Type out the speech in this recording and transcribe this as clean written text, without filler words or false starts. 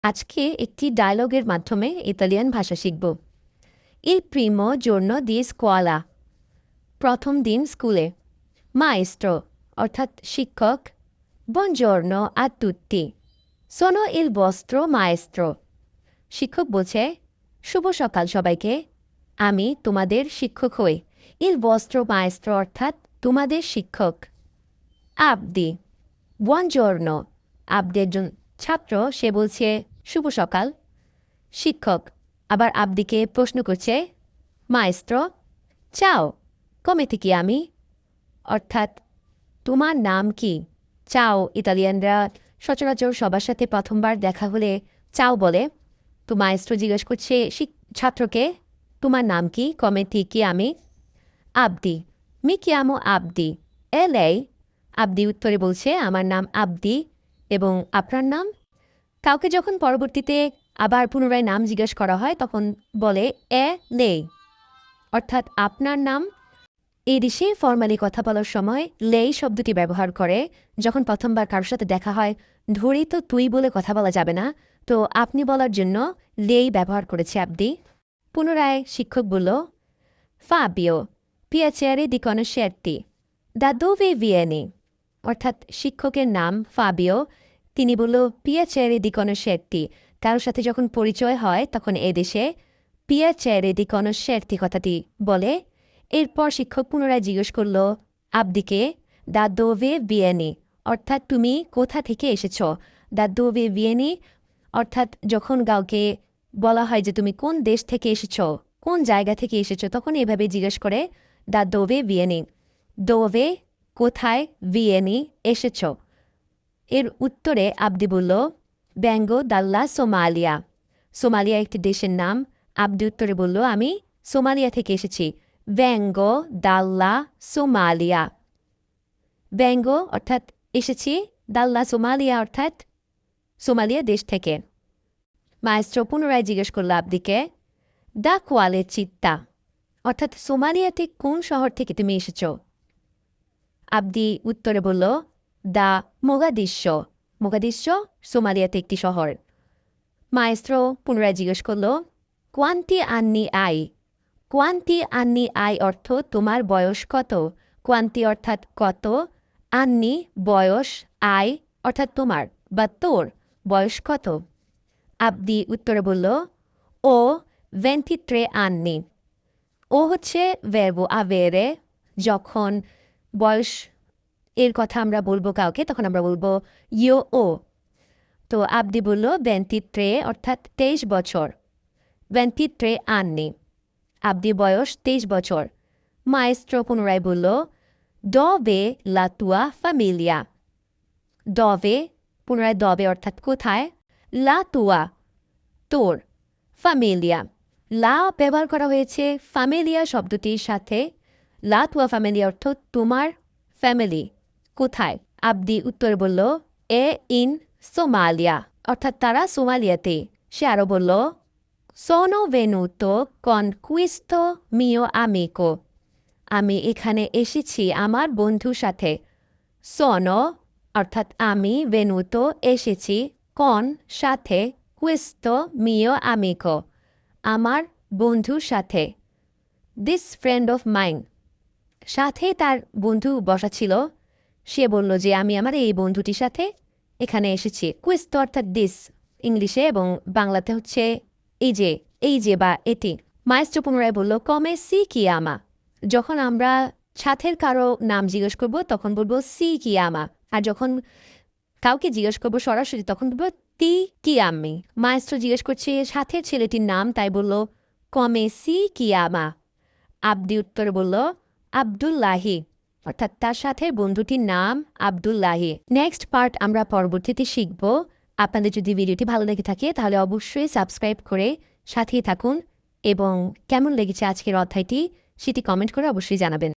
আজকে একটি ডায়লগের মাধ্যমে ইতালিয়ান ভাষা শিখব। Il primo giorno di scuola, প্রথম দিন স্কুলে। Maestro অর্থাৎ শিক্ষক। Buongiorno a tutti, sono il vostro maestro। শিক্ষক বলছে, শুভ সকাল সবাইকে, আমি তোমাদের শিক্ষক হই। Il vostro maestro অর্থাৎ তোমাদের শিক্ষক। Abdi, buongiorno, আবদি একজন ছাত্র, সে বলছে শুভ সকাল। শিক্ষক আবার আবদিকে প্রশ্ন করছে, মায়েস্ট্রো চাও, come ti chiami, অর্থাৎ তোমার নাম কি। চাও ইতালিয়ানরা সচরাচর সবার সাথে প্রথমবার দেখা হলে চাও বলে। তো মায়েস্ট্রো জিজ্ঞেস করছে ছাত্রকে, তোমার নাম কি, come ti chiami। আবদি, mi chiamo আবদি, e lei। আবদি উত্তরে বলছে, আমার নাম আবদি, এবং আপনার নাম। কাউকে যখন পরবর্তীতে আবার পুনরায় নাম জিজ্ঞেস করা হয় তখন বলে এ লে, অর্থাৎ আপনার নাম। এই দেশে ফর্মালি কথা বলার সময় লেই শব্দটি ব্যবহার করে। যখন প্রথমবার কারোর সাথে দেখা হয় ধরেই তো তুই বলে কথা বলা যাবে না, তো আপনি বলার জন্য লেই ব্যবহার করেছে আবদি। পুনরায় শিক্ষক বলল, ফাবিও, পিয়াচেরে দি conoscerti, da dove vieni, অর্থাৎ শিক্ষকের নাম ফাবিও। তিনি বলল পিয়াচেরে দি conoscerti, কারোর সাথে যখন পরিচয় হয় তখন এদেশে পিয়াচেরে দি conoscerti কথাটি বলে। এরপর শিক্ষক পুনরায় জিজ্ঞেস করল আবদিকে, দা দোভে ভিয়েনি, অর্থাৎ তুমি কোথা থেকে এসেছ। দা দোভে ভিয়েনি অর্থাৎ যখন কাউকে বলা হয় যে তুমি কোন দেশ থেকে এসেছ, কোন জায়গা থেকে এসেছ, তখন এভাবে জিজ্ঞেস করে দা দোভে ভিয়েনি। দোভে কোথায়, ভিয়েনি এসেছ। এর উত্তরে আবদি বলল, ব্যাঙ্গো দাল্লা সোমালিয়া। সোমালিয়া একটি দেশের নাম। আবদি উত্তরে বলল, আমি সোমালিয়া থেকে এসেছি। ব্যাঙ্গো দাল্লা সোমালিয়া। ব্যাঙ্গো অর্থাৎ এসেছি, দাল্লা সোমালিয়া অর্থাৎ সোমালিয়া দেশ থেকে। মায়েস্ট্রো পুনরায় জিজ্ঞেস করল আবদিকে, দা কোয়ালে চিত্তা, অর্থাৎ সোমালিয়াতে কোন শহর থেকে তুমি এসেছ। আবদি উত্তরে বলল, দা মোগাদিশ্ব। মোগাদিশ্ব সোমালিয়াতে একটি শহর। মায়েস্ট্রো পুনরায় জিজ্ঞেস করল, কোয়ান্তি আন্নি আই। কোয়ান্তি আন্নি আই অর্থ তোমার বয়স কত। কোয়ান্তি অর্থাৎ কত, আন্নি বয়স, আই অর্থাৎ তোমার বা তোর বয়স কত। আবদি উত্তরে বলল, ও 23 আন্নি। ও হচ্ছে ভার্বো আভেরে। যখন বয়স এর কথা আমরা বলবো কাউকে তখন আমরা বলবো ইয়ো ও। তো আবদি বলল 23 অর্থাৎ 23 বছর। 23 আন্নি, আবদি বয়স 23 বছর। মায়েস্ট্রো পুনরায় বলল, দবে লা তুয়া ফ্যামিলিয়া। দবে, পুনরায় দবে অর্থাৎ কোথায়, লা তুয়া তোর, ফ্যামিলিয়া লা ব্যবহার করা হয়েছে ফ্যামিলিয়া শব্দটির সাথে। লা তুয়া ফ্যামিলিয়া অর্থ তোমার ফ্যামিলি কোথায়। আবদি উত্তর বলল, এ ইন সোমালিয়া, অর্থাৎ তারা সোমালিয়াতে। সে আরও বলল, সোনো ভেনুতো কন কুইস্তো মিও আমিকো। আমি এখানে এসেছি আমার বন্ধুর সাথে। সোনো অর্থাৎ আমি, ভেনুতো এসেছি, কন সাথে, কুইস্তো মিও আমিকো আমার বন্ধুর সাথে। দিস ফ্রেন্ড অফ মাইন, সাথে তার বন্ধু বসা ছিল। সে বলল যে আমি আমার এই বন্ধুটির সাথে এখানে এসেছি। কুইস্তো অর্থাৎ দিস ইংলিশে, এবং বাংলাতে হচ্ছে এই যে, এই যে বা এটি। মায়েস্ট্রো পুনরায় বলল, কমে সি কি আমা। যখন আমরা সাথের কারো নাম জিজ্ঞেস করব তখন বলবো সি কি আমা, আর যখন কাউকে জিজ্ঞেস করবো সরাসরি তখন বলবো তি কি আমি। মায়েস্ট্রো জিজ্ঞেস করছে সাথের ছেলেটির নাম, তাই বলল কমে সি কি আমা। আবদি উত্তরে বলল, আবদুল্লাহি, অর্থাৎ তার সাথে বন্ধুটির নাম আবদুল্লাহি। নেক্সট পার্ট আমরা পরবর্তীতে শিখব। আপনাদের যদি ভিডিওটি ভালো লেগে থাকে তাহলে অবশ্যই সাবস্ক্রাইব করে সাথেই থাকুন, এবং কেমন লেগেছে আজকের অধ্যায়টি সেটি কমেন্ট করে অবশ্যই জানাবেন।